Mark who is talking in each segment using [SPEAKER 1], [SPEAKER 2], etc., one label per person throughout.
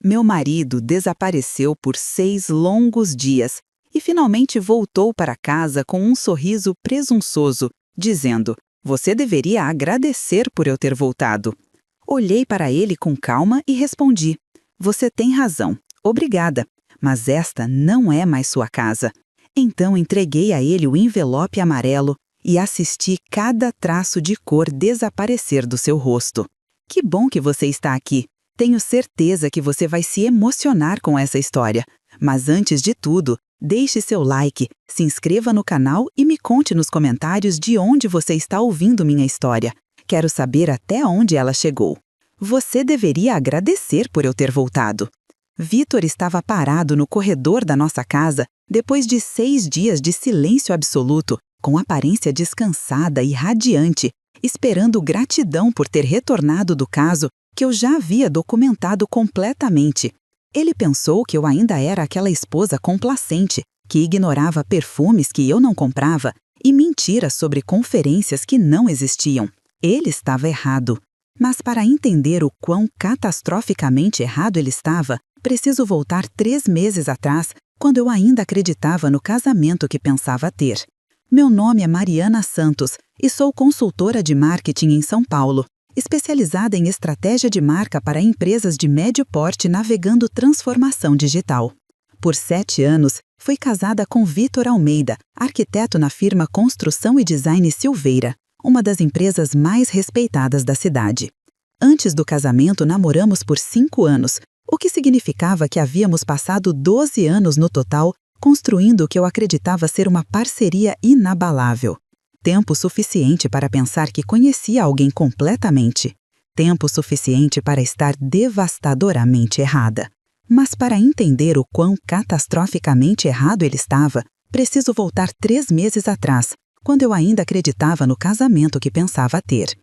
[SPEAKER 1] Meu marido desapareceu por 6 longos dias e finalmente voltou para casa com um sorriso presunçoso, dizendo: "Você deveria agradecer por eu ter voltado." Olhei para ele com calma e respondi: "Você tem razão, obrigada, mas esta não é mais sua casa." Então entreguei a ele o envelope amarelo e assisti cada traço de cor desaparecer do seu rosto. "Que bom que você está aqui. Tenho certeza que você vai se emocionar com essa história. Mas antes de tudo, deixe seu like, se inscreva no canal e me conte nos comentários de onde você está ouvindo minha história. Quero saber até onde ela chegou. Você deveria agradecer por eu ter voltado." Vitor estava parado no corredor da nossa casa depois de 6 dias de silêncio absoluto, com aparência descansada e radiante, esperando gratidão por ter retornado do caso que eu já havia documentado completamente. Ele pensou que eu ainda era aquela esposa complacente, que ignorava perfumes que eu não comprava e mentiras sobre conferências que não existiam. Ele estava errado. Mas para entender o quão catastroficamente errado ele estava, preciso voltar 3 meses atrás, quando eu ainda acreditava no casamento que pensava ter. Meu nome é Mariana Santos e sou consultora de marketing em São Paulo, especializada em estratégia de marca para empresas de médio porte navegando transformação digital. Por 7 anos, fui casada com Vitor Almeida, arquiteto na firma Construção e Design Silveira, uma das empresas mais respeitadas da cidade. Antes do casamento, namoramos por 5 anos, o que significava que havíamos passado 12 anos no total construindo o que eu acreditava ser uma parceria inabalável. Tempo suficiente para pensar que conhecia alguém completamente. Tempo suficiente para estar devastadoramente errada. Mas para entender o quão catastroficamente errado ele estava, preciso voltar 3 meses atrás, quando eu ainda acreditava no casamento que pensava ter.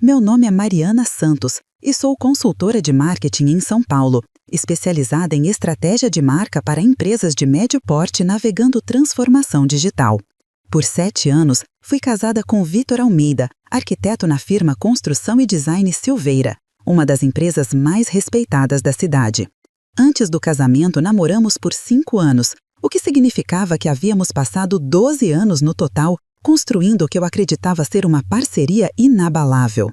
[SPEAKER 1] Meu nome é Mariana Santos e sou consultora de marketing em São Paulo, especializada em estratégia de marca para empresas de médio porte navegando transformação digital. Por 7 anos, fui casada com Vitor Almeida, arquiteto na firma Construção e Design Silveira, uma das empresas mais respeitadas da cidade. Antes do casamento, namoramos por 5 anos, o que significava que havíamos passado 12 anos no total construindo o que eu acreditava ser uma parceria inabalável.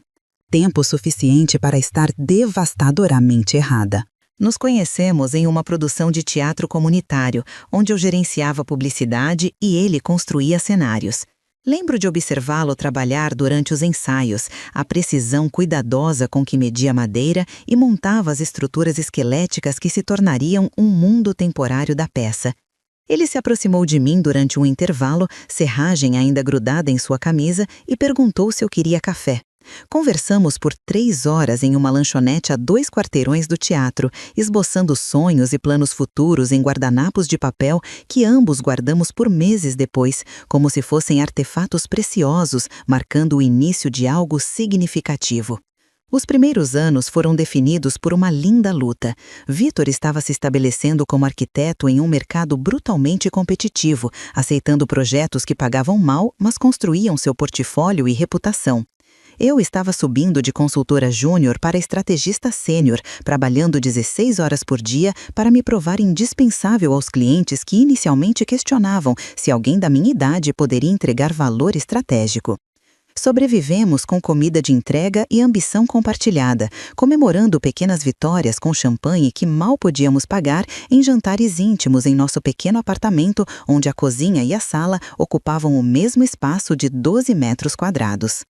[SPEAKER 1] Tempo suficiente para estar devastadoramente errada. Nos conhecemos em uma produção de teatro comunitário, onde eu gerenciava publicidade e ele construía cenários. Lembro de observá-lo trabalhar durante os ensaios, a precisão cuidadosa com que media madeira e montava as estruturas esqueléticas que se tornariam um mundo temporário da peça. Ele se aproximou de mim durante um intervalo, serragem ainda grudada em sua camisa, e perguntou se eu queria café. Conversamos por 3 horas em uma lanchonete a 2 quarteirões do teatro, esboçando sonhos e planos futuros em guardanapos de papel que ambos guardamos por meses depois, como se fossem artefatos preciosos, marcando o início de algo significativo. Os primeiros anos foram definidos por uma linda luta. Vitor estava se estabelecendo como arquiteto em um mercado brutalmente competitivo, aceitando projetos que pagavam mal, mas construíam seu portfólio e reputação. Eu estava subindo de consultora júnior para estrategista sênior, trabalhando 16 horas por dia para me provar indispensável aos clientes que inicialmente questionavam se alguém da minha idade poderia entregar valor estratégico. Sobrevivemos com comida de entrega e ambição compartilhada, comemorando pequenas vitórias com champanhe que mal podíamos pagar em jantares íntimos em nosso pequeno apartamento, onde a cozinha e a sala ocupavam o mesmo espaço de 12 metros quadrados.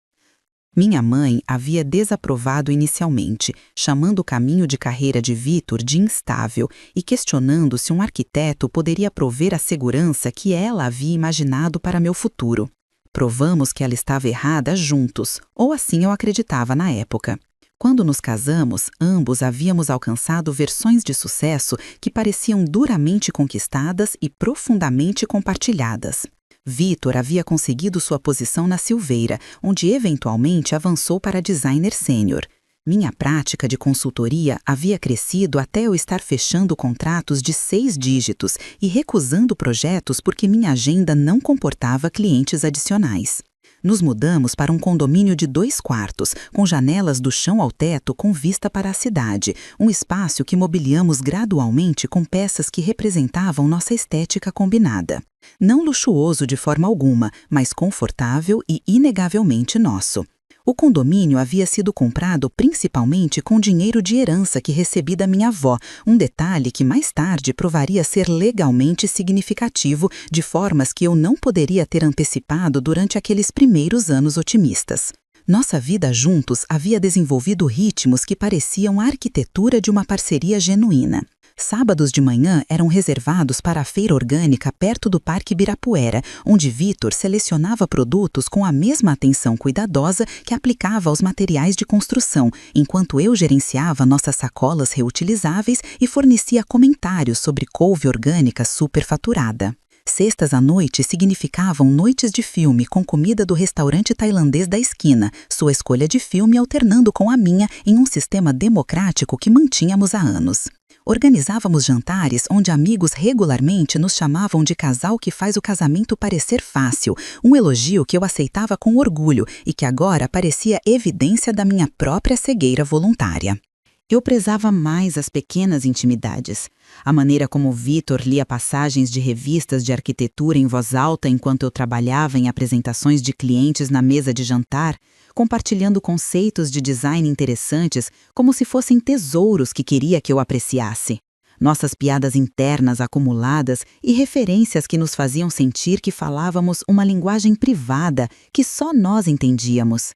[SPEAKER 1] Minha mãe havia desaprovado inicialmente, chamando o caminho de carreira de Vitor de instável e questionando se um arquiteto poderia prover a segurança que ela havia imaginado para meu futuro. Provamos que ela estava errada juntos, ou assim eu acreditava na época. Quando nos casamos, ambos havíamos alcançado versões de sucesso que pareciam duramente conquistadas e profundamente compartilhadas. Vitor havia conseguido sua posição na Silveira, onde eventualmente avançou para designer sênior. Minha prática de consultoria havia crescido até eu estar fechando contratos de 6 dígitos e recusando projetos porque minha agenda não comportava clientes adicionais. Nos mudamos para um condomínio de 2 quartos, com janelas do chão ao teto com vista para a cidade, um espaço que mobiliamos gradualmente com peças que representavam nossa estética combinada. Não luxuoso de forma alguma, mas confortável e inegavelmente nosso. O condomínio havia sido comprado principalmente com dinheiro de herança que recebi da minha avó, um detalhe que mais tarde provaria ser legalmente significativo de formas que eu não poderia ter antecipado durante aqueles primeiros anos otimistas. Nossa vida juntos havia desenvolvido ritmos que pareciam a arquitetura de uma parceria genuína. Sábados de manhã eram reservados para a feira orgânica perto do Parque Ibirapuera, onde Vitor selecionava produtos com a mesma atenção cuidadosa que aplicava aos materiais de construção, enquanto eu gerenciava nossas sacolas reutilizáveis e fornecia comentários sobre couve orgânica superfaturada. Sextas à noite significavam noites de filme com comida do restaurante tailandês da esquina, sua escolha de filme alternando com a minha em um sistema democrático que mantínhamos há anos. Organizávamos jantares onde amigos regularmente nos chamavam de casal que faz o casamento parecer fácil, um elogio que eu aceitava com orgulho e que agora parecia evidência da minha própria cegueira voluntária. Eu prezava mais as pequenas intimidades. A maneira como Vitor lia passagens de revistas de arquitetura em voz alta enquanto eu trabalhava em apresentações de clientes na mesa de jantar, compartilhando conceitos de design interessantes como se fossem tesouros que queria que eu apreciasse. Nossas piadas internas acumuladas e referências que nos faziam sentir que falávamos uma linguagem privada que só nós entendíamos.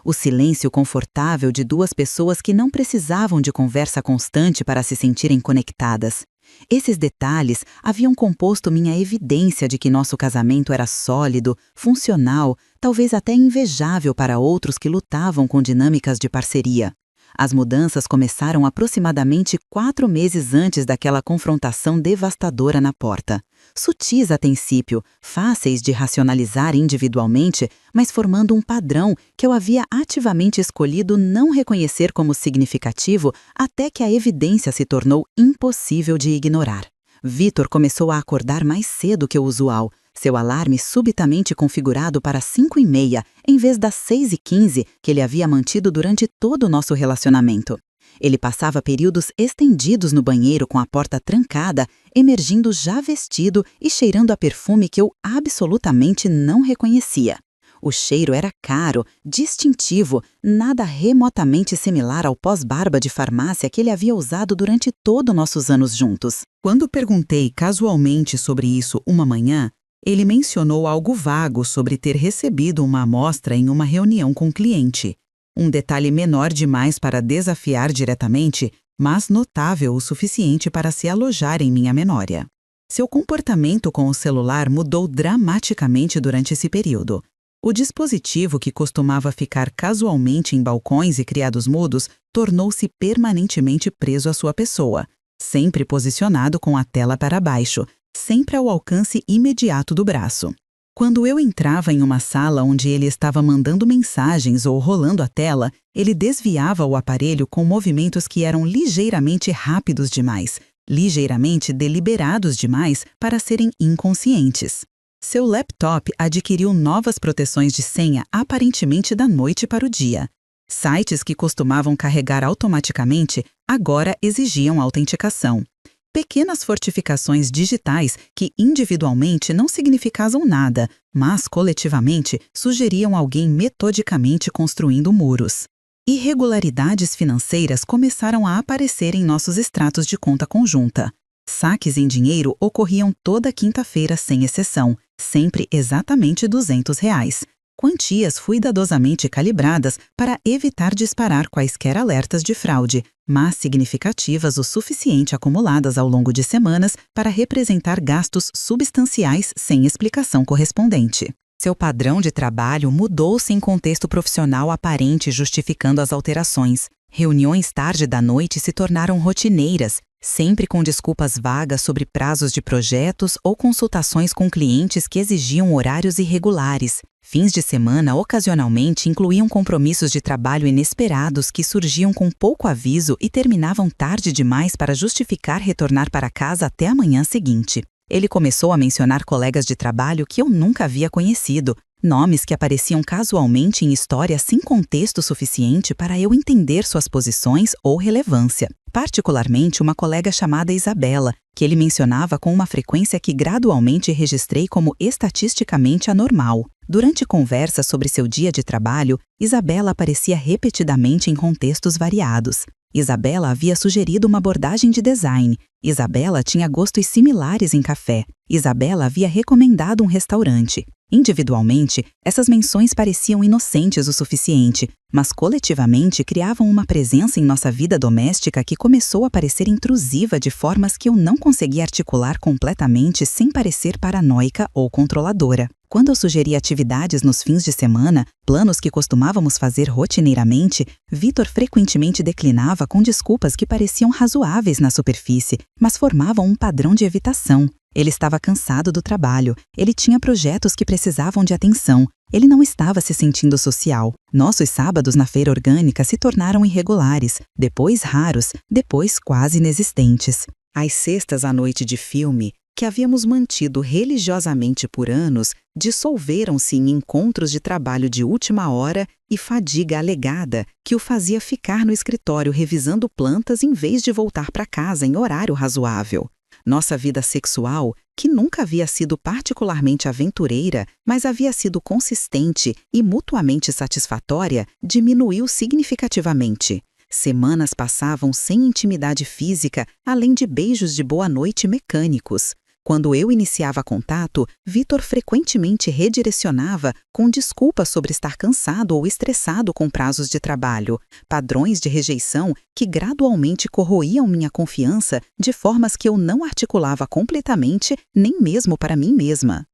[SPEAKER 1] O silêncio confortável de 2 pessoas que não precisavam de conversa constante para se sentirem conectadas. Esses detalhes haviam composto minha evidência de que nosso casamento era sólido, funcional, talvez até invejável para outros que lutavam com dinâmicas de parceria. As mudanças começaram aproximadamente 4 meses antes daquela confrontação devastadora na porta. Sutis a princípio, fáceis de racionalizar individualmente, mas formando um padrão que eu havia ativamente escolhido não reconhecer como significativo até que a evidência se tornou impossível de ignorar. Vitor começou a acordar mais cedo que o usual, seu alarme subitamente configurado para 5h30, em vez das 6h15 que ele havia mantido durante todo o nosso relacionamento. Ele passava períodos estendidos no banheiro com a porta trancada, emergindo já vestido e cheirando a perfume que eu absolutamente não reconhecia. O cheiro era caro, distintivo, nada remotamente similar ao pós-barba de farmácia que ele havia usado durante todos nossos anos juntos. Quando perguntei casualmente sobre isso uma manhã, ele mencionou algo vago sobre ter recebido uma amostra em uma reunião com um cliente. Um detalhe menor demais para desafiar diretamente, mas notável o suficiente para se alojar em minha memória. Seu comportamento com o celular mudou dramaticamente durante esse período. O dispositivo que costumava ficar casualmente em balcões e criados mudos tornou-se permanentemente preso à sua pessoa, sempre posicionado com a tela para baixo, sempre ao alcance imediato do braço. Quando eu entrava em uma sala onde ele estava mandando mensagens ou rolando a tela, ele desviava o aparelho com movimentos que eram ligeiramente rápidos demais, ligeiramente deliberados demais para serem inconscientes. Seu laptop adquiriu novas proteções de senha aparentemente da noite para o dia. Sites que costumavam carregar automaticamente agora exigiam autenticação. Pequenas fortificações digitais que individualmente não significavam nada, mas coletivamente sugeriam alguém metodicamente construindo muros. Irregularidades financeiras começaram a aparecer em nossos extratos de conta conjunta. Saques em dinheiro ocorriam toda quinta-feira sem exceção, sempre exatamente R$200. Quantias cuidadosamente calibradas para evitar disparar quaisquer alertas de fraude, mas significativas o suficiente acumuladas ao longo de semanas para representar gastos substanciais sem explicação correspondente. Seu padrão de trabalho mudou-se em contexto profissional aparente justificando as alterações. Reuniões tarde da noite se tornaram rotineiras, sempre com desculpas vagas sobre prazos de projetos ou consultações com clientes que exigiam horários irregulares. Fins de semana ocasionalmente incluíam compromissos de trabalho inesperados que surgiam com pouco aviso e terminavam tarde demais para justificar retornar para casa até a manhã seguinte. Ele começou a mencionar colegas de trabalho que eu nunca havia conhecido, Nomes que apareciam casualmente em histórias sem contexto suficiente para eu entender suas posições ou relevância. Particularmente uma colega chamada Isabela, que ele mencionava com uma frequência que gradualmente registrei como estatisticamente anormal. Durante conversas sobre seu dia de trabalho, Isabela aparecia repetidamente em contextos variados. Isabela havia sugerido uma abordagem de design. Isabela tinha gostos similares em café. Isabela havia recomendado um restaurante. Individualmente, essas menções pareciam inocentes o suficiente, mas coletivamente criavam uma presença em nossa vida doméstica que começou a parecer intrusiva de formas que eu não conseguia articular completamente sem parecer paranoica ou controladora. Quando eu sugeria atividades nos fins de semana, planos que costumávamos fazer rotineiramente, Vitor frequentemente declinava com desculpas que pareciam razoáveis na superfície, mas formavam um padrão de evitação. Ele estava cansado do trabalho, ele tinha projetos que precisavam de atenção, ele não estava se sentindo social. Nossos sábados na feira orgânica se tornaram irregulares, depois raros, depois quase inexistentes. As sextas à noite de filme, que havíamos mantido religiosamente por anos, dissolveram-se em encontros de trabalho de última hora e fadiga alegada que o fazia ficar no escritório revisando plantas em vez de voltar para casa em horário razoável. Nossa vida sexual, que nunca havia sido particularmente aventureira, mas havia sido consistente e mutuamente satisfatória, diminuiu significativamente. Semanas passavam sem intimidade física, além de beijos de boa noite mecânicos. Quando eu iniciava contato, Vitor frequentemente redirecionava com desculpas sobre estar cansado ou estressado com prazos de trabalho, padrões de rejeição que gradualmente corroíam minha confiança de formas que eu não articulava completamente, nem mesmo para mim mesma.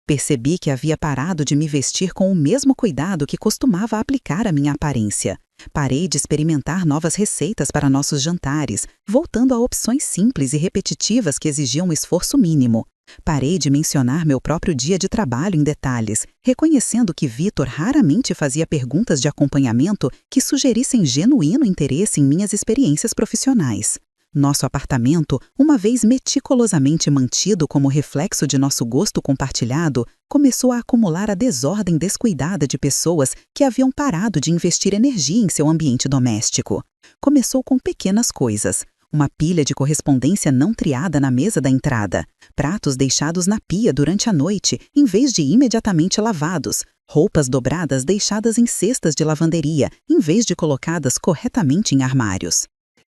[SPEAKER 1] Percebi que havia parado de me vestir com o mesmo cuidado que costumava aplicar à minha aparência. Parei de experimentar novas receitas para nossos jantares, voltando a opções simples e repetitivas que exigiam um esforço mínimo. Parei de mencionar meu próprio dia de trabalho em detalhes, reconhecendo que Vitor raramente fazia perguntas de acompanhamento que sugerissem genuíno interesse em minhas experiências profissionais. Nosso apartamento, uma vez meticulosamente mantido como reflexo de nosso gosto compartilhado, começou a acumular a desordem descuidada de pessoas que haviam parado de investir energia em seu ambiente doméstico. Começou com pequenas coisas. Uma pilha de correspondência não triada na mesa da entrada, pratos deixados na pia durante a noite, em vez de imediatamente lavados, roupas dobradas deixadas em cestas de lavanderia, em vez de colocadas corretamente em armários.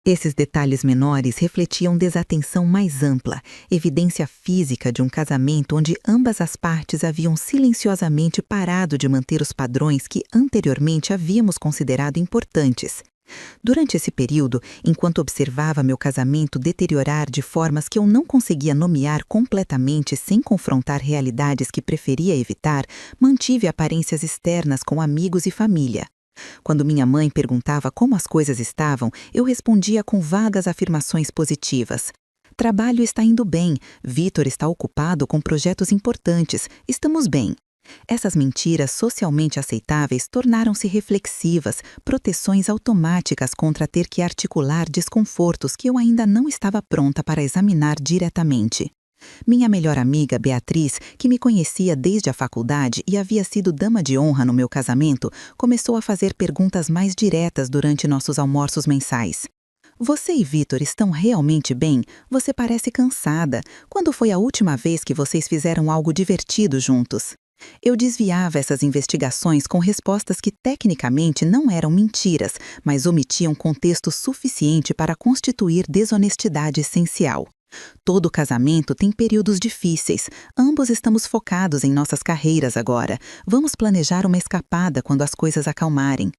[SPEAKER 1] Esses detalhes menores refletiam desatenção mais ampla, evidência física de um casamento onde ambas as partes haviam silenciosamente parado de manter os padrões que anteriormente havíamos considerado importantes. Durante esse período, enquanto observava meu casamento deteriorar de formas que eu não conseguia nomear completamente sem confrontar realidades que preferia evitar, mantive aparências externas com amigos e família. Quando minha mãe perguntava como as coisas estavam, eu respondia com vagas afirmações positivas. Trabalho está indo bem, Vitor está ocupado com projetos importantes, estamos bem. Essas mentiras socialmente aceitáveis tornaram-se reflexivas, proteções automáticas contra ter que articular desconfortos que eu ainda não estava pronta para examinar diretamente. Minha melhor amiga, Beatriz, que me conhecia desde a faculdade e havia sido dama de honra no meu casamento, começou a fazer perguntas mais diretas durante nossos almoços mensais. Você e Vitor estão realmente bem? Você parece cansada. Quando foi a última vez que vocês fizeram algo divertido juntos? Eu desviava essas investigações com respostas que tecnicamente não eram mentiras, mas omitiam contexto suficiente para constituir desonestidade essencial. Todo casamento tem períodos difíceis. Ambos estamos focados em nossas carreiras agora. Vamos planejar uma escapada quando as coisas acalmarem.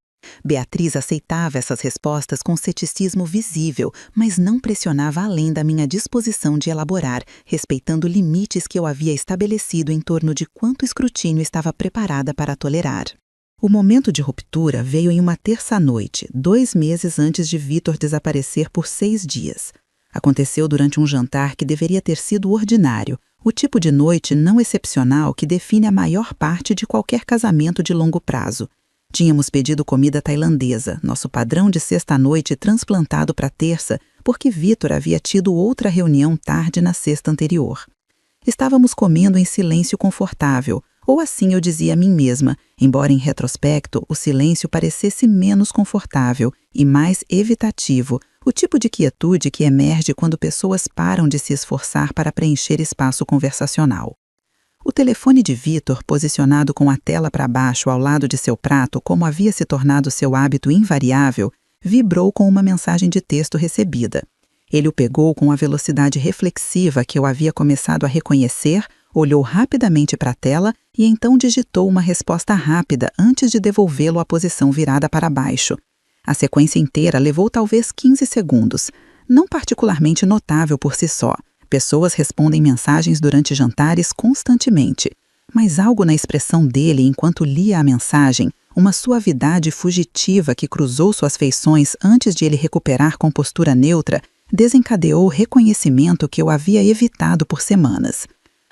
[SPEAKER 1] Beatriz aceitava essas respostas com ceticismo visível, mas não pressionava além da minha disposição de elaborar, respeitando limites que eu havia estabelecido em torno de quanto escrutínio estava preparada para tolerar. O momento de ruptura veio em uma terça-noite, 2 meses antes de Vitor desaparecer por 6 dias. Aconteceu durante um jantar que deveria ter sido ordinário, o tipo de noite não excepcional que define a maior parte de qualquer casamento de longo prazo. Tínhamos pedido comida tailandesa, nosso padrão de sexta-noite transplantado para terça, porque Vitor havia tido outra reunião tarde na sexta anterior. Estávamos comendo em silêncio confortável, Ou assim eu dizia a mim mesma, embora em retrospecto o silêncio parecesse menos confortável e mais evitativo, o tipo de quietude que emerge quando pessoas param de se esforçar para preencher espaço conversacional. O telefone de Vitor, posicionado com a tela para baixo ao lado de seu prato, como havia se tornado seu hábito invariável, vibrou com uma mensagem de texto recebida. Ele o pegou com a velocidade reflexiva que eu havia começado a reconhecer, olhou rapidamente para a tela e então digitou uma resposta rápida antes de devolvê-lo à posição virada para baixo. A sequência inteira levou talvez 15 segundos, não particularmente notável por si só. Pessoas respondem mensagens durante jantares constantemente, mas algo na expressão dele enquanto lia a mensagem, uma suavidade fugitiva que cruzou suas feições antes de ele recuperar compostura neutra, desencadeou o reconhecimento que eu havia evitado por semanas.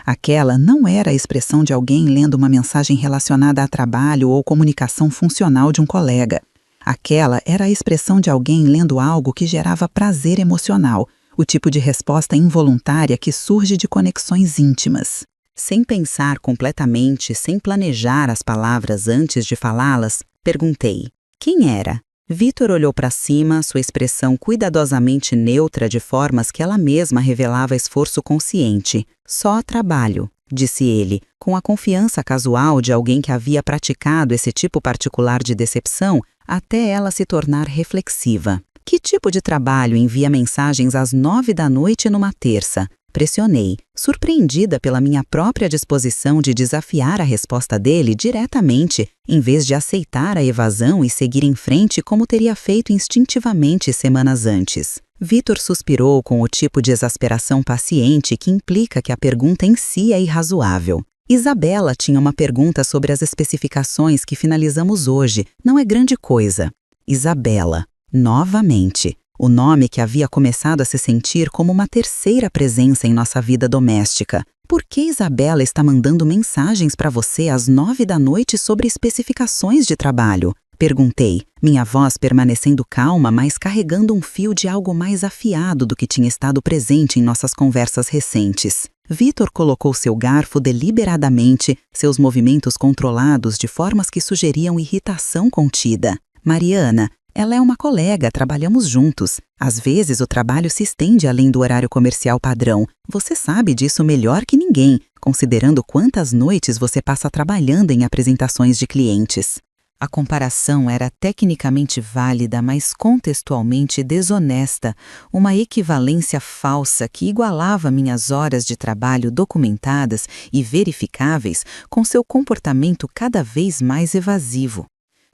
[SPEAKER 1] Aquela não era a expressão de alguém lendo uma mensagem relacionada a trabalho ou comunicação funcional de um colega. Aquela era a expressão de alguém lendo algo que gerava prazer emocional, o tipo de resposta involuntária que surge de conexões íntimas. Sem pensar completamente, sem planejar as palavras antes de falá-las, perguntei: quem era? Vitor olhou para cima, sua expressão cuidadosamente neutra de formas que ela mesma revelava esforço consciente. Só trabalho, disse ele, com a confiança casual de alguém que havia praticado esse tipo particular de decepção até ela se tornar reflexiva. Que tipo de trabalho envia mensagens às 9 da noite numa terça? Pressionei, surpreendida pela minha própria disposição de desafiar a resposta dele diretamente, em vez de aceitar a evasão e seguir em frente como teria feito instintivamente semanas antes. Vitor suspirou com o tipo de exasperação paciente que implica que a pergunta em si é irrazoável. Isabela tinha uma pergunta sobre as especificações que finalizamos hoje. Não é grande coisa. Isabela. Novamente, o nome que havia começado a se sentir como uma terceira presença em nossa vida doméstica. Por que Isabela está mandando mensagens para você às 9 da noite sobre especificações de trabalho? Perguntei, minha voz permanecendo calma, mas carregando um fio de algo mais afiado do que tinha estado presente em nossas conversas recentes. Vitor colocou seu garfo deliberadamente, seus movimentos controlados de formas que sugeriam irritação contida. Mariana, ela é uma colega, trabalhamos juntos. Às vezes o trabalho se estende além do horário comercial padrão. Você sabe disso melhor que ninguém, considerando quantas noites você passa trabalhando em apresentações de clientes. A comparação era tecnicamente válida, mas contextualmente desonesta, uma equivalência falsa que igualava minhas horas de trabalho documentadas e verificáveis com seu comportamento cada vez mais evasivo.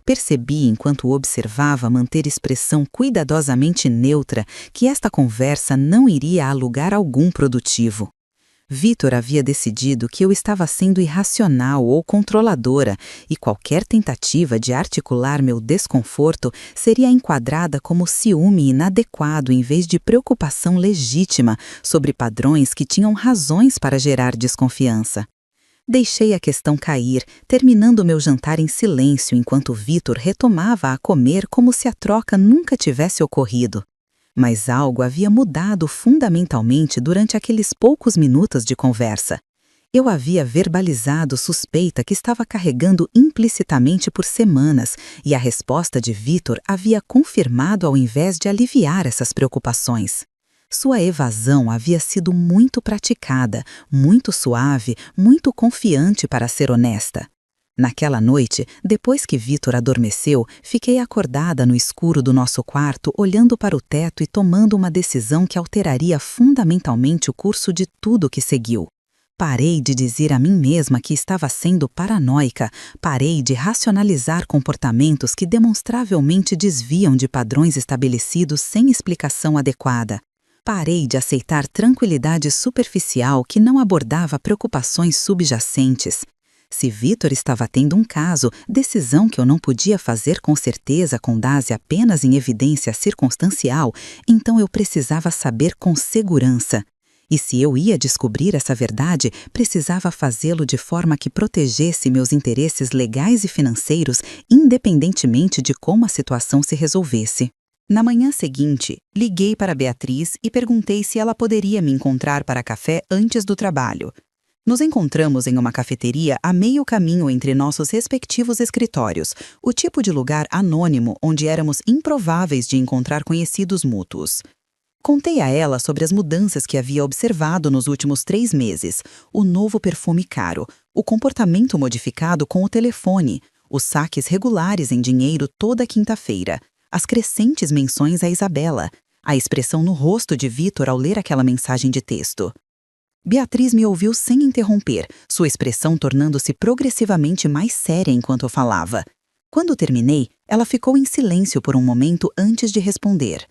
[SPEAKER 1] Percebi, enquanto o observava manter expressão cuidadosamente neutra, que esta conversa não iria a lugar algum produtivo. Vitor havia decidido que eu estava sendo irracional ou controladora e qualquer tentativa de articular meu desconforto seria enquadrada como ciúme inadequado em vez de preocupação legítima sobre padrões que tinham razões para gerar desconfiança. Deixei a questão cair, terminando meu jantar em silêncio enquanto Vitor retomava a comer como se a troca nunca tivesse ocorrido. Mas algo havia mudado fundamentalmente durante aqueles poucos minutos de conversa. Eu havia verbalizado suspeita que estava carregando implicitamente por semanas e a resposta de Vitor havia confirmado ao invés de aliviar essas preocupações. Sua evasão havia sido muito praticada, muito suave, muito confiante para ser honesta. Naquela noite, depois que Vitor adormeceu, fiquei acordada no escuro do nosso quarto, olhando para o teto e tomando uma decisão que alteraria fundamentalmente o curso de tudo que seguiu. Parei de dizer a mim mesma que estava sendo paranoica, parei de racionalizar comportamentos que demonstravelmente desviam de padrões estabelecidos sem explicação adequada. Parei de aceitar tranquilidade superficial que não abordava preocupações subjacentes. Se Vitor estava tendo um caso, decisão que eu não podia fazer com certeza com base apenas em evidência circunstancial, então eu precisava saber com segurança. E se eu ia descobrir essa verdade, precisava fazê-lo de forma que protegesse meus interesses legais e financeiros, independentemente de como a situação se resolvesse. Na manhã seguinte, liguei para Beatriz e perguntei se ela poderia me encontrar para café antes do trabalho. Nos encontramos em uma cafeteria a meio caminho entre nossos respectivos escritórios, o tipo de lugar anônimo onde éramos improváveis de encontrar conhecidos mútuos. Contei a ela sobre as mudanças que havia observado nos últimos 3 meses, o novo perfume caro, o comportamento modificado com o telefone, os saques regulares em dinheiro toda quinta-feira, as crescentes menções a Isabela, a expressão no rosto de Vitor ao ler aquela mensagem de texto. Beatriz me ouviu sem interromper, sua expressão tornando-se progressivamente mais séria enquanto eu falava. Quando terminei, ela ficou em silêncio por um momento antes de responder.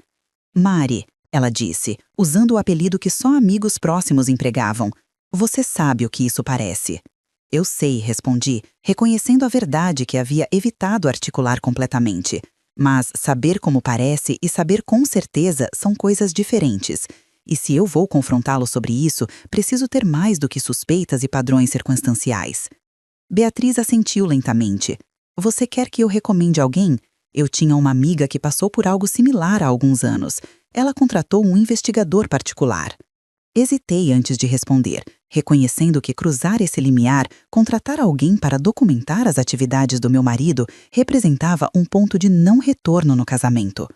[SPEAKER 1] Mari, ela disse, usando o apelido que só amigos próximos empregavam. Você sabe o que isso parece. Eu sei, respondi, reconhecendo a verdade que havia evitado articular completamente. Mas saber como parece e saber com certeza são coisas diferentes. E se eu vou confrontá-lo sobre isso, preciso ter mais do que suspeitas e padrões circunstanciais. Beatriz assentiu lentamente. Você quer que eu recomende alguém? Eu tinha uma amiga que passou por algo similar há alguns anos. Ela contratou um investigador particular. Hesitei antes de responder, reconhecendo que cruzar esse limiar, contratar alguém para documentar as atividades do meu marido, representava um ponto de não retorno no casamento.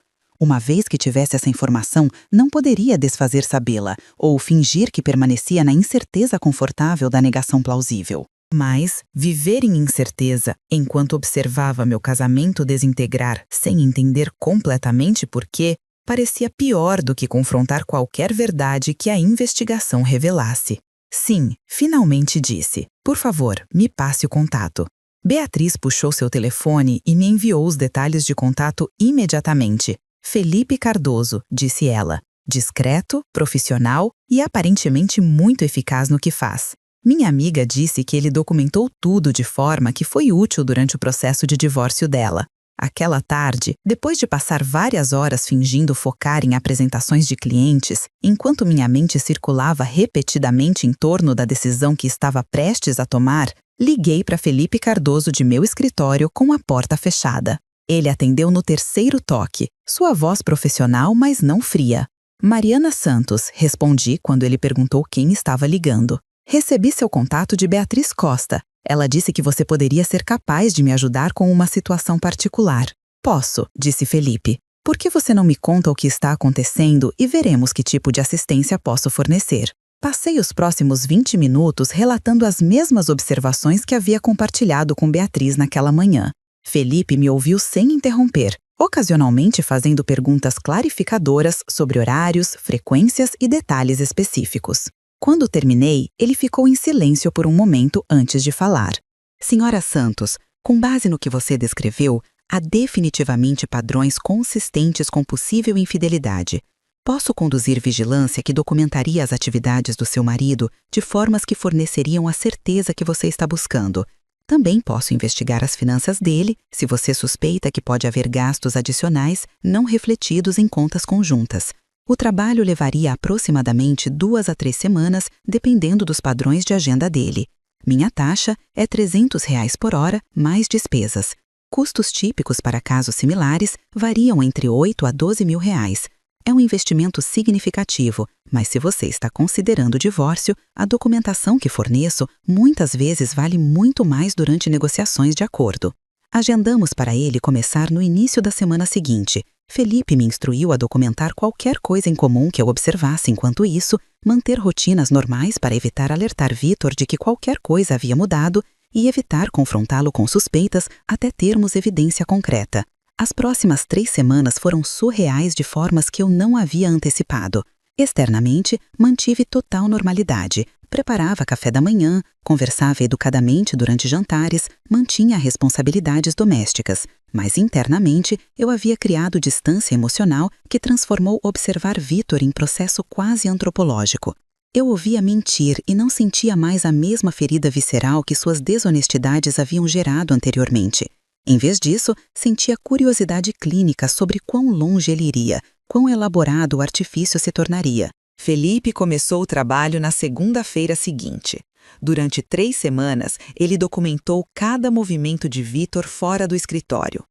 [SPEAKER 1] Uma vez que tivesse essa informação, não poderia desfazer sabê-la, ou fingir que permanecia na incerteza confortável da negação plausível. Mas viver em incerteza, enquanto observava meu casamento desintegrar sem entender completamente por quê, parecia pior do que confrontar qualquer verdade que a investigação revelasse. Sim, finalmente disse. Por favor, me passe o contato. Beatriz puxou seu telefone e me enviou os detalhes de contato imediatamente. Felipe Cardoso, disse ela. Discreto, profissional e aparentemente muito eficaz no que faz. Minha amiga disse que ele documentou tudo de forma que foi útil durante o processo de divórcio dela. Aquela tarde, depois de passar várias horas fingindo focar em apresentações de clientes, enquanto minha mente circulava repetidamente em torno da decisão que estava prestes a tomar, liguei para Felipe Cardoso de meu escritório com a porta fechada. Ele atendeu no 3º toque, sua voz profissional, mas não fria. Mariana Santos, respondi quando ele perguntou quem estava ligando. Recebi seu contato de Beatriz Costa. Ela disse que você poderia ser capaz de me ajudar com uma situação particular. Posso, disse Felipe. Por que você não me conta o que está acontecendo e veremos que tipo de assistência posso fornecer? Passei os próximos 20 minutos relatando as mesmas observações que havia compartilhado com Beatriz naquela manhã. Felipe me ouviu sem interromper, ocasionalmente fazendo perguntas clarificadoras sobre horários, frequências e detalhes específicos. Quando terminei, ele ficou em silêncio por um momento antes de falar. Senhora Santos, com base no que você descreveu, há definitivamente padrões consistentes com possível infidelidade. Posso conduzir vigilância que documentaria as atividades do seu marido de formas que forneceriam a certeza que você está buscando. Também posso investigar as finanças dele, se você suspeita que pode haver gastos adicionais não refletidos em contas conjuntas. O trabalho levaria aproximadamente 2 a 3 semanas, dependendo dos padrões de agenda dele. Minha taxa é R$ 300 por hora, mais despesas. Custos típicos para casos similares variam entre 8 a 12 mil reais. É um investimento significativo, mas se você está considerando o divórcio, a documentação que forneço muitas vezes vale muito mais durante negociações de acordo. Agendamos para ele começar no início da semana seguinte. Felipe me instruiu a documentar qualquer coisa em comum que eu observasse enquanto isso, manter rotinas normais para evitar alertar Vitor de que qualquer coisa havia mudado e evitar confrontá-lo com suspeitas até termos evidência concreta. As próximas 3 semanas foram surreais de formas que eu não havia antecipado. Externamente, mantive total normalidade. Preparava café da manhã, conversava educadamente durante jantares, mantinha responsabilidades domésticas. Mas internamente, eu havia criado distância emocional que transformou observar Vitor em processo quase antropológico. Eu ouvia mentir e não sentia mais a mesma ferida visceral que suas desonestidades haviam gerado anteriormente. Em vez disso, sentia curiosidade clínica sobre quão longe ele iria, quão elaborado o artifício se tornaria. Felipe começou o trabalho na segunda-feira seguinte. Durante 3 semanas, ele documentou cada movimento de Vitor fora do escritório.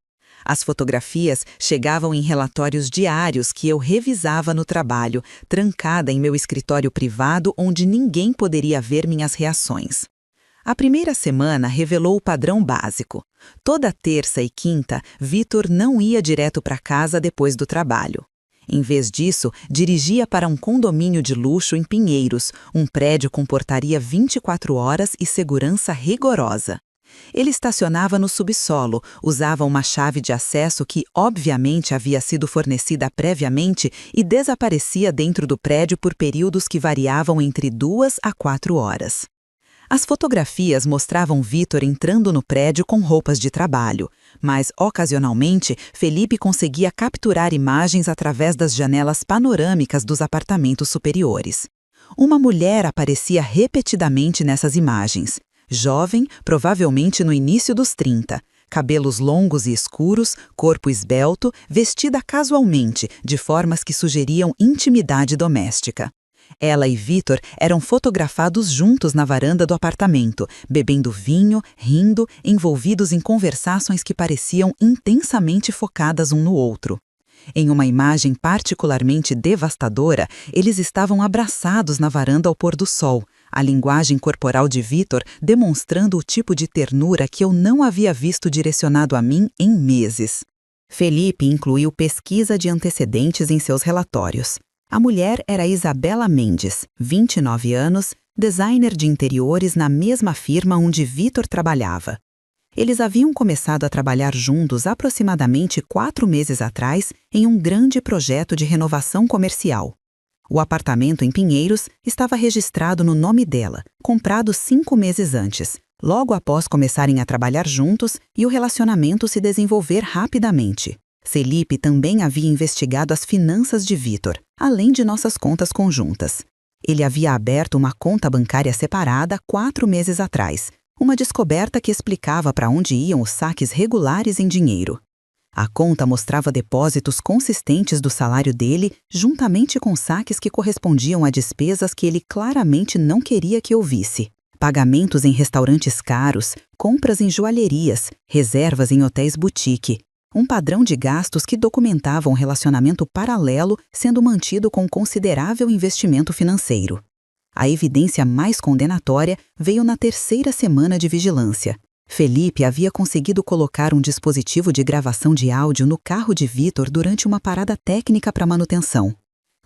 [SPEAKER 1] As fotografias chegavam em relatórios diários que eu revisava no trabalho, trancada em meu escritório privado onde ninguém poderia ver minhas reações. A primeira semana revelou o padrão básico. Toda terça e quinta, Vitor não ia direto para casa depois do trabalho. Em vez disso, dirigia para um condomínio de luxo em Pinheiros, um prédio com portaria 24 horas e segurança rigorosa. Ele estacionava no subsolo, usava uma chave de acesso que, obviamente, havia sido fornecida previamente e desaparecia dentro do prédio por períodos que variavam entre 2 a 4 horas. As fotografias mostravam Vitor entrando no prédio com roupas de trabalho, mas, ocasionalmente, Felipe conseguia capturar imagens através das janelas panorâmicas dos apartamentos superiores. Uma mulher aparecia repetidamente nessas imagens. Jovem, provavelmente no início dos 30, cabelos longos e escuros, corpo esbelto, vestida casualmente, de formas que sugeriam intimidade doméstica. Ela e Vitor eram fotografados juntos na varanda do apartamento, bebendo vinho, rindo, envolvidos em conversações que pareciam intensamente focadas um no outro. Em uma imagem particularmente devastadora, eles estavam abraçados na varanda ao pôr do sol, a linguagem corporal de Vitor demonstrando o tipo de ternura que eu não havia visto direcionado a mim em meses. Felipe incluiu pesquisa de antecedentes em seus relatórios. A mulher era Isabela Mendes, 29 anos, designer de interiores na mesma firma onde Vitor trabalhava. Eles haviam começado a trabalhar juntos aproximadamente 4 meses atrás em um grande projeto de renovação comercial. O apartamento em Pinheiros estava registrado no nome dela, comprado 5 meses antes, logo após começarem a trabalhar juntos e o relacionamento se desenvolver rapidamente. Felipe também havia investigado as finanças de Vitor, além de nossas contas conjuntas. Ele havia aberto uma conta bancária separada 4 meses atrás, uma descoberta que explicava para onde iam os saques regulares em dinheiro. A conta mostrava depósitos consistentes do salário dele, juntamente com saques que correspondiam a despesas que ele claramente não queria que eu visse. Pagamentos em restaurantes caros, compras em joalherias, reservas em hotéis boutique. Um padrão de gastos que documentava um relacionamento paralelo sendo mantido com considerável investimento financeiro. A evidência mais condenatória veio na terceira semana de vigilância. Felipe havia conseguido colocar um dispositivo de gravação de áudio no carro de Vitor durante uma parada técnica para manutenção.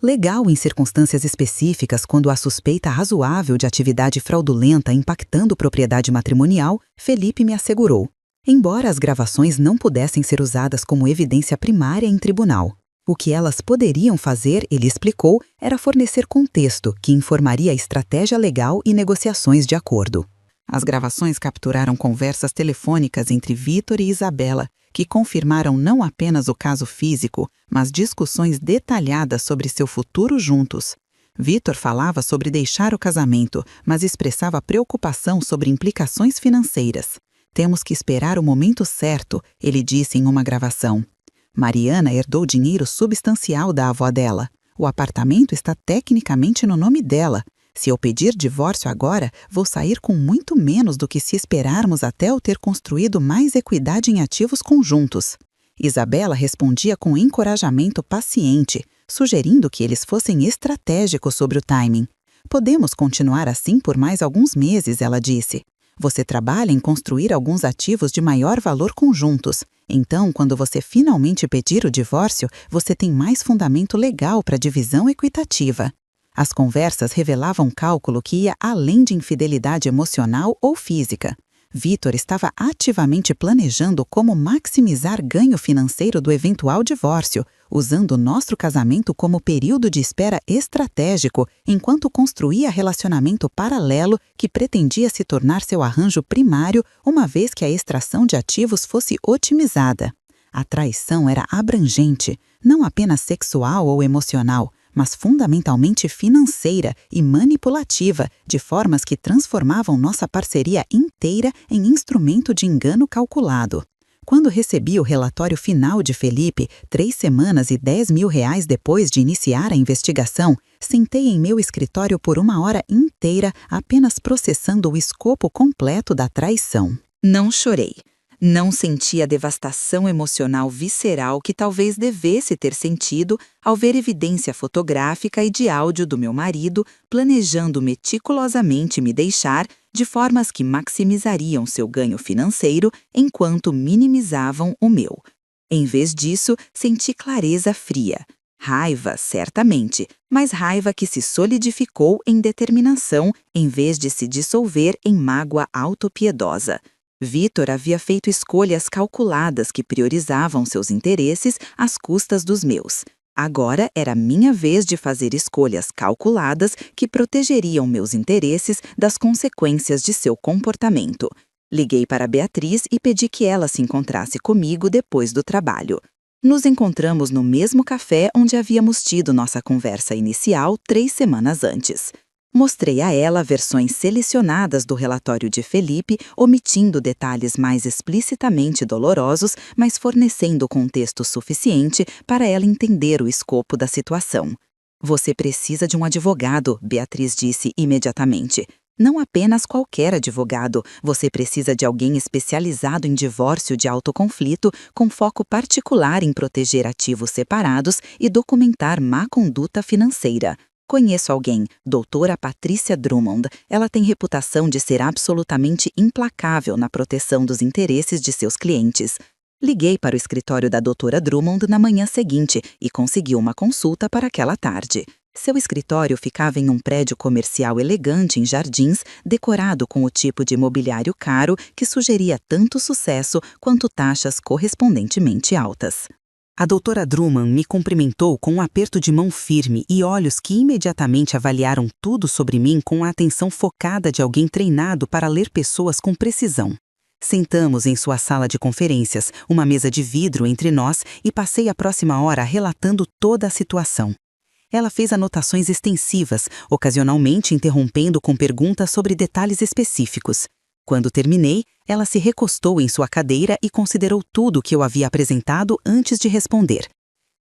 [SPEAKER 1] Legal em circunstâncias específicas quando há suspeita razoável de atividade fraudulenta impactando propriedade matrimonial, Felipe me assegurou. Embora as gravações não pudessem ser usadas como evidência primária em tribunal. O que elas poderiam fazer, ele explicou, era fornecer contexto que informaria a estratégia legal e negociações de acordo. As gravações capturaram conversas telefônicas entre Vitor e Isabela, que confirmaram não apenas o caso físico, mas discussões detalhadas sobre seu futuro juntos. Vitor falava sobre deixar o casamento, mas expressava preocupação sobre implicações financeiras. Temos que esperar o momento certo, ele disse em uma gravação. Mariana herdou dinheiro substancial da avó dela. O apartamento está tecnicamente no nome dela. Se eu pedir divórcio agora, vou sair com muito menos do que se esperarmos até eu ter construído mais equidade em ativos conjuntos. Isabela respondia com encorajamento paciente, sugerindo que eles fossem estratégicos sobre o timing. Podemos continuar assim por mais alguns meses, ela disse. Você trabalha em construir alguns ativos de maior valor conjuntos. Então, quando você finalmente pedir o divórcio, você tem mais fundamento legal para divisão equitativa. As conversas revelavam um cálculo que ia além de infidelidade emocional ou física. Vitor estava ativamente planejando como maximizar ganho financeiro do eventual divórcio, usando nosso casamento como período de espera estratégico, enquanto construía relacionamento paralelo que pretendia se tornar seu arranjo primário uma vez que a extração de ativos fosse otimizada. A traição era abrangente, não apenas sexual ou emocional, mas fundamentalmente financeira e manipulativa, de formas que transformavam nossa parceria inteira em instrumento de engano calculado. Quando recebi o relatório final de Felipe, 3 semanas e R$10 mil depois de iniciar a investigação, sentei em meu escritório por 1 hora inteira apenas processando o escopo completo da traição. Não chorei. Não senti a devastação emocional visceral que talvez devesse ter sentido ao ver evidência fotográfica e de áudio do meu marido planejando meticulosamente me deixar de formas que maximizariam seu ganho financeiro enquanto minimizavam o meu. Em vez disso, senti clareza fria. Raiva, certamente, mas raiva que se solidificou em determinação em vez de se dissolver em mágoa autopiedosa. Vitor havia feito escolhas calculadas que priorizavam seus interesses às custas dos meus. Agora era minha vez de fazer escolhas calculadas que protegeriam meus interesses das consequências de seu comportamento. Liguei para Beatriz e pedi que ela se encontrasse comigo depois do trabalho. Nos encontramos no mesmo café onde havíamos tido nossa conversa inicial 3 semanas antes. Mostrei a ela versões selecionadas do relatório de Felipe, omitindo detalhes mais explicitamente dolorosos, mas fornecendo contexto suficiente para ela entender o escopo da situação. Você precisa de um advogado, Beatriz disse imediatamente. Não apenas qualquer advogado, você precisa de alguém especializado em divórcio de alto conflito, com foco particular em proteger ativos separados e documentar má conduta financeira. Conheço alguém, doutora Patrícia Drummond. Ela tem reputação de ser absolutamente implacável na proteção dos interesses de seus clientes. Liguei para o escritório da doutora Drummond na manhã seguinte e consegui uma consulta para aquela tarde. Seu escritório ficava em um prédio comercial elegante em Jardins, decorado com o tipo de mobiliário caro que sugeria tanto sucesso quanto taxas correspondentemente altas. A doutora Drummond me cumprimentou com um aperto de mão firme e olhos que imediatamente avaliaram tudo sobre mim com a atenção focada de alguém treinado para ler pessoas com precisão. Sentamos em sua sala de conferências, uma mesa de vidro entre nós, e passei a próxima hora relatando toda a situação. Ela fez anotações extensivas, ocasionalmente interrompendo com perguntas sobre detalhes específicos. Quando terminei, ela se recostou em sua cadeira e considerou tudo o que eu havia apresentado antes de responder.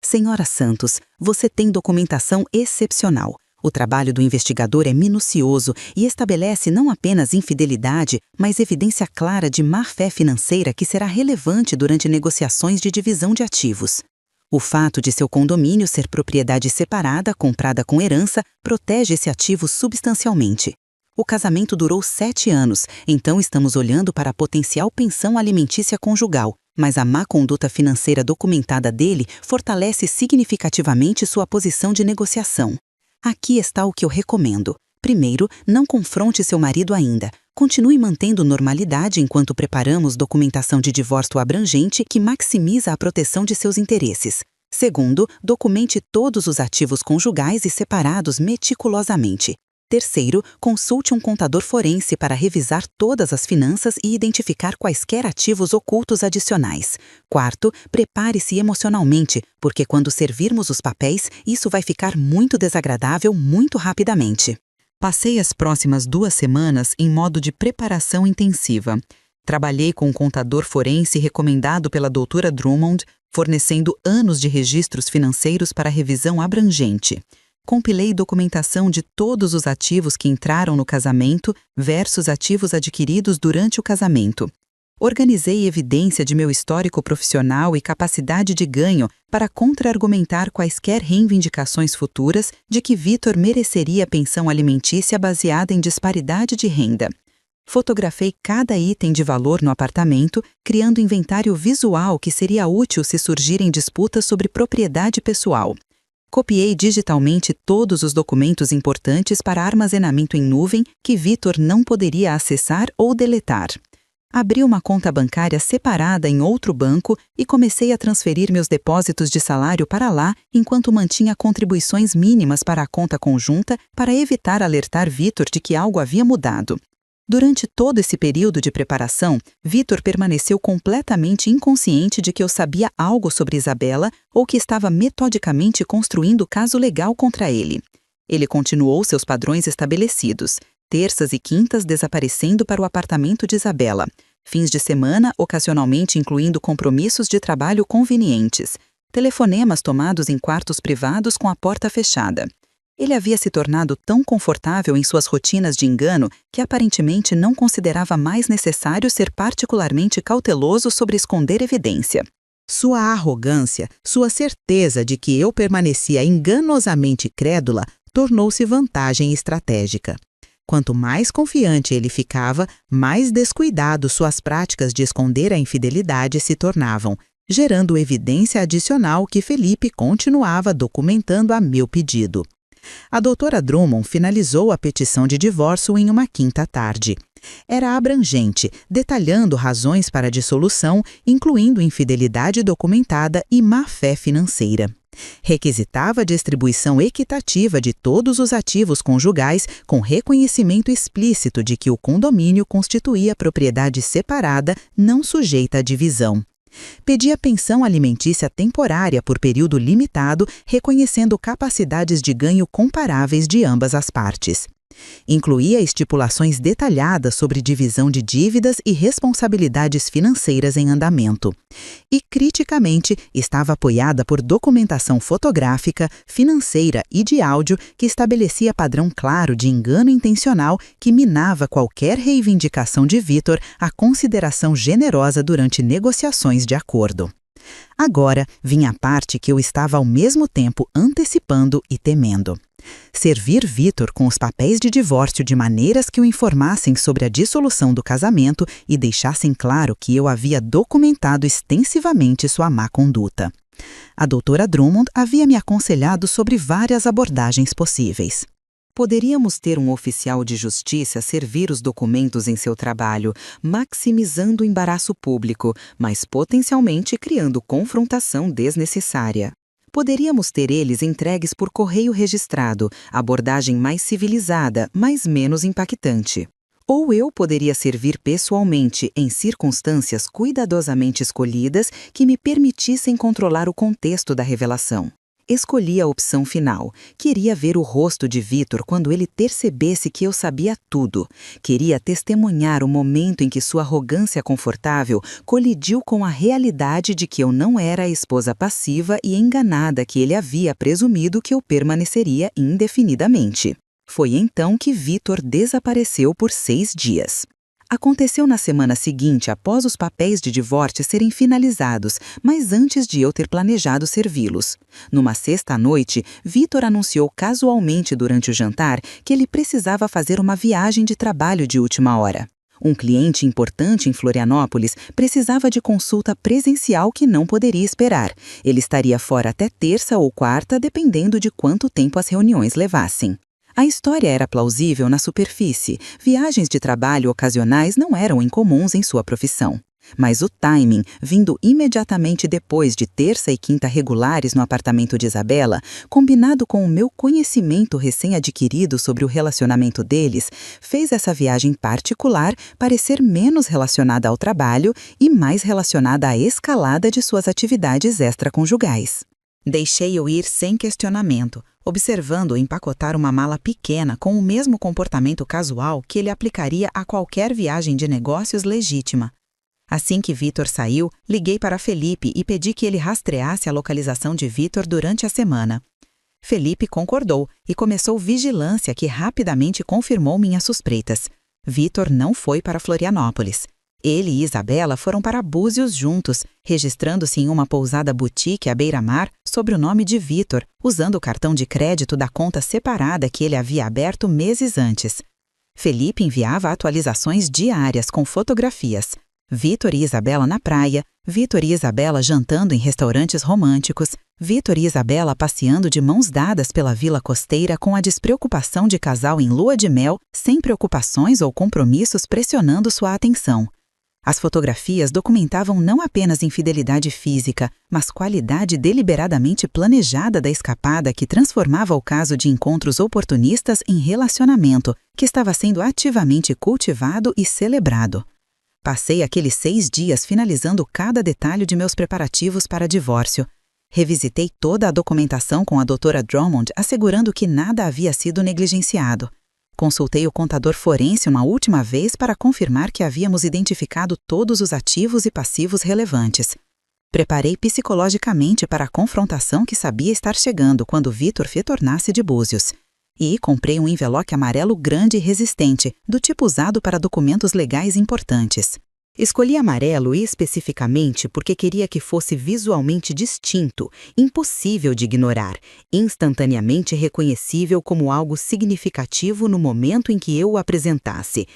[SPEAKER 1] Senhora Santos, você tem documentação excepcional. O trabalho do investigador é minucioso e estabelece não apenas infidelidade, mas evidência clara de má-fé financeira que será relevante durante negociações de divisão de ativos. O fato de seu condomínio ser propriedade separada, comprada com herança, protege esse ativo substancialmente. O casamento durou 7 anos, então estamos olhando para a potencial pensão alimentícia conjugal, mas a má conduta financeira documentada dele fortalece significativamente sua posição de negociação. Aqui está o que eu recomendo. Primeiro, não confronte seu marido ainda. Continue mantendo normalidade enquanto preparamos documentação de divórcio abrangente que maximiza a proteção de seus interesses. Segundo, documente todos os ativos conjugais e separados meticulosamente. Terceiro, consulte um contador forense para revisar todas as finanças e identificar quaisquer ativos ocultos adicionais. Quarto, prepare-se emocionalmente, porque quando servirmos os papéis, isso vai ficar muito desagradável muito rapidamente. Passei as próximas 2 semanas em modo de preparação intensiva. Trabalhei com um contador forense recomendado pela doutora Drummond, fornecendo anos de registros financeiros para revisão abrangente. Compilei documentação de todos os ativos que entraram no casamento versus ativos adquiridos durante o casamento. Organizei evidência de meu histórico profissional e capacidade de ganho para contra-argumentar quaisquer reivindicações futuras de que Vitor mereceria pensão alimentícia baseada em disparidade de renda. Fotografei cada item de valor no apartamento, criando inventário visual que seria útil se surgirem disputas sobre propriedade pessoal. Copiei digitalmente todos os documentos importantes para armazenamento em nuvem que Vitor não poderia acessar ou deletar. Abri uma conta bancária separada em outro banco e comecei a transferir meus depósitos de salário para lá enquanto mantinha contribuições mínimas para a conta conjunta para evitar alertar Vitor de que algo havia mudado. Durante todo esse período de preparação, Vitor permaneceu completamente inconsciente de que eu sabia algo sobre Isabela ou que estava metodicamente construindo caso legal contra ele. Ele continuou seus padrões estabelecidos, terças e quintas desaparecendo para o apartamento de Isabela, fins de semana ocasionalmente incluindo compromissos de trabalho convenientes, telefonemas tomados em quartos privados com a porta fechada. Ele havia se tornado tão confortável em suas rotinas de engano que aparentemente não considerava mais necessário ser particularmente cauteloso sobre esconder evidência. Sua arrogância, sua certeza de que eu permanecia enganosamente crédula, tornou-se vantagem estratégica. Quanto mais confiante ele ficava, mais descuidado suas práticas de esconder a infidelidade se tornavam, gerando evidência adicional que Felipe continuava documentando a meu pedido. A doutora Drummond finalizou a petição de divórcio em uma quinta tarde. Era abrangente, detalhando razões para a dissolução, incluindo infidelidade documentada e má-fé financeira. Requisitava a distribuição equitativa de todos os ativos conjugais, com reconhecimento explícito de que o condomínio constituía propriedade separada, não sujeita à divisão. Pedia pensão alimentícia temporária por período limitado, reconhecendo capacidades de ganho comparáveis de ambas as partes. Incluía estipulações detalhadas sobre divisão de dívidas e responsabilidades financeiras em andamento. E, criticamente, estava apoiada por documentação fotográfica, financeira e de áudio que estabelecia padrão claro de engano intencional que minava qualquer reivindicação de Vitor à consideração generosa durante negociações de acordo. Agora vinha a parte que eu estava ao mesmo tempo antecipando e temendo. Servir Vitor com os papéis de divórcio de maneiras que o informassem sobre a dissolução do casamento e deixassem claro que eu havia documentado extensivamente sua má conduta. A doutora Drummond havia me aconselhado sobre várias abordagens possíveis. Poderíamos ter um oficial de justiça servir os documentos em seu trabalho, maximizando o embaraço público, mas potencialmente criando confrontação desnecessária. Poderíamos ter eles entregues por correio registrado, abordagem mais civilizada, mas menos impactante. Ou eu poderia servir pessoalmente em circunstâncias cuidadosamente escolhidas que me permitissem controlar o contexto da revelação. Escolhi a opção final. Queria ver o rosto de Vitor quando ele percebesse que eu sabia tudo. Queria testemunhar o momento em que sua arrogância confortável colidiu com a realidade de que eu não era a esposa passiva e enganada que ele havia presumido que eu permaneceria indefinidamente. Foi então que Vitor desapareceu por 6 dias. Aconteceu na semana seguinte após os papéis de divórcio serem finalizados, mas antes de eu ter planejado servi-los. Numa sexta à noite, Vitor anunciou casualmente durante o jantar que ele precisava fazer uma viagem de trabalho de última hora. Um cliente importante em Florianópolis precisava de consulta presencial que não poderia esperar. Ele estaria fora até terça ou quarta, dependendo de quanto tempo as reuniões levassem. A história era plausível na superfície. Viagens de trabalho ocasionais não eram incomuns em sua profissão. Mas o timing, vindo imediatamente depois de terça e quinta regulares no apartamento de Isabela, combinado com o meu conhecimento recém-adquirido sobre o relacionamento deles, fez essa viagem particular parecer menos relacionada ao trabalho e mais relacionada à escalada de suas atividades extraconjugais. Deixei-o ir sem questionamento, observando-o empacotar uma mala pequena com o mesmo comportamento casual que ele aplicaria a qualquer viagem de negócios legítima. Assim que Vitor saiu, liguei para Felipe e pedi que ele rastreasse a localização de Vitor durante a semana. Felipe concordou e começou vigilância que rapidamente confirmou minhas suspeitas. Vitor não foi para Florianópolis. Ele e Isabela foram para Búzios juntos, registrando-se em uma pousada boutique à beira-mar sob o nome de Vitor, usando o cartão de crédito da conta separada que ele havia aberto meses antes. Felipe enviava atualizações diárias com fotografias. Vitor e Isabela na praia, Vitor e Isabela jantando em restaurantes românticos, Vitor e Isabela passeando de mãos dadas pela vila costeira com a despreocupação de casal em lua de mel, sem preocupações ou compromissos pressionando sua atenção. As fotografias documentavam não apenas infidelidade física, mas qualidade deliberadamente planejada da escapada que transformava o caso de encontros oportunistas em relacionamento, que estava sendo ativamente cultivado e celebrado. Passei aqueles 6 dias finalizando cada detalhe de meus preparativos para divórcio. Revisitei toda a documentação com a doutora Drummond, assegurando que nada havia sido negligenciado. Consultei o contador forense uma última vez para confirmar que havíamos identificado todos os ativos e passivos relevantes. Preparei psicologicamente para a confrontação que sabia estar chegando quando Vitor retornasse de Búzios. E comprei um envelope amarelo grande e resistente, do tipo usado para documentos legais importantes. Escolhi amarelo especificamente porque queria que fosse visualmente distinto, impossível de ignorar, instantaneamente reconhecível como algo significativo no momento em que eu o apresentasse.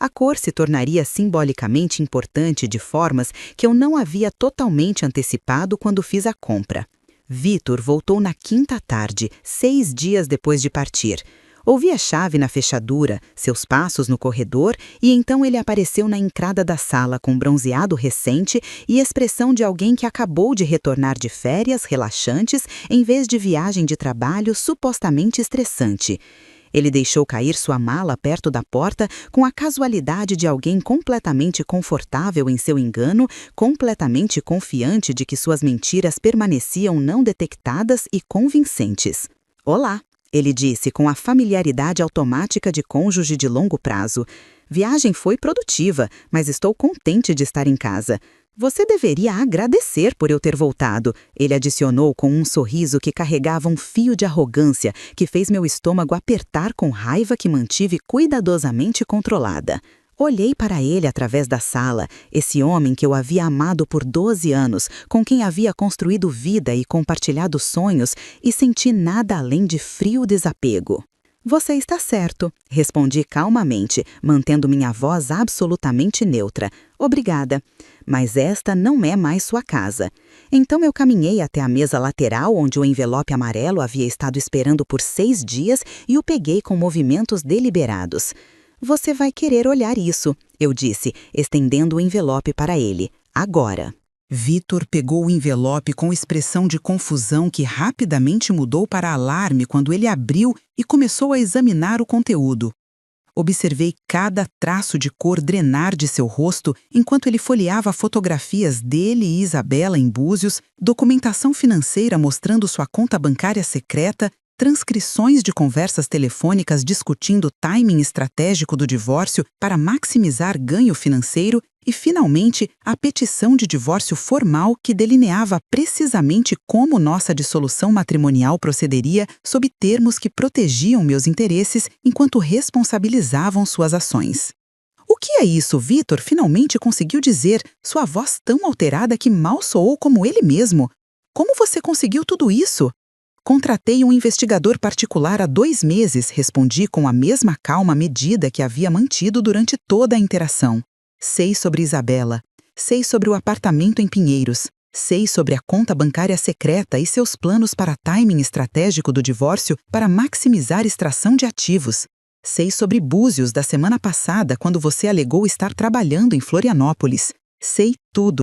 [SPEAKER 1] A cor se tornaria simbolicamente importante de formas que eu não havia totalmente antecipado quando fiz a compra. Vitor voltou na quinta tarde, 6 dias depois de partir. Ouvi a chave na fechadura, seus passos no corredor e então ele apareceu na entrada da sala com bronzeado recente e expressão de alguém que acabou de retornar de férias relaxantes em vez de viagem de trabalho supostamente estressante. Ele deixou cair sua mala perto da porta com a casualidade de alguém completamente confortável em seu engano, completamente confiante de que suas mentiras permaneciam não detectadas e convincentes. "Olá", ele disse com a familiaridade automática de cônjuge de longo prazo. "Viagem foi produtiva, mas estou contente de estar em casa. Você deveria agradecer por eu ter voltado", ele adicionou com um sorriso que carregava um fio de arrogância que fez meu estômago apertar com raiva que mantive cuidadosamente controlada. Olhei para ele através da sala, esse homem que eu havia amado por 12 anos, com quem havia construído vida e compartilhado sonhos, e senti nada além de frio desapego. "Você está certo", respondi calmamente, mantendo minha voz absolutamente neutra. "Obrigada. Mas esta não é mais sua casa." Então eu caminhei até a mesa lateral onde o envelope amarelo havia estado esperando por 6 dias e o peguei com movimentos deliberados. "Você vai querer olhar isso", eu disse, estendendo o envelope para ele. "Agora." Vitor pegou o envelope com expressão de confusão que rapidamente mudou para alarme quando ele abriu e começou a examinar o conteúdo. Observei cada traço de cor drenar de seu rosto enquanto ele folheava fotografias dele e Isabela em Búzios, documentação financeira mostrando sua conta bancária secreta, transcrições de conversas telefônicas discutindo o timing estratégico do divórcio para maximizar ganho financeiro e, finalmente, a petição de divórcio formal que delineava precisamente como nossa dissolução matrimonial procederia sob termos que protegiam meus interesses enquanto responsabilizavam suas ações. "O que é isso?" Vitor finalmente conseguiu dizer, sua voz tão alterada que mal soou como ele mesmo. "Como você conseguiu tudo isso?" "Contratei um investigador particular há 2 meses", respondi com a mesma calma medida que havia mantido durante toda a interação. "Sei sobre Isabela. Sei sobre o apartamento em Pinheiros. Sei sobre a conta bancária secreta e seus planos para timing estratégico do divórcio para maximizar extração de ativos. Sei sobre Búzios da semana passada quando você alegou estar trabalhando em Florianópolis. Sei tudo."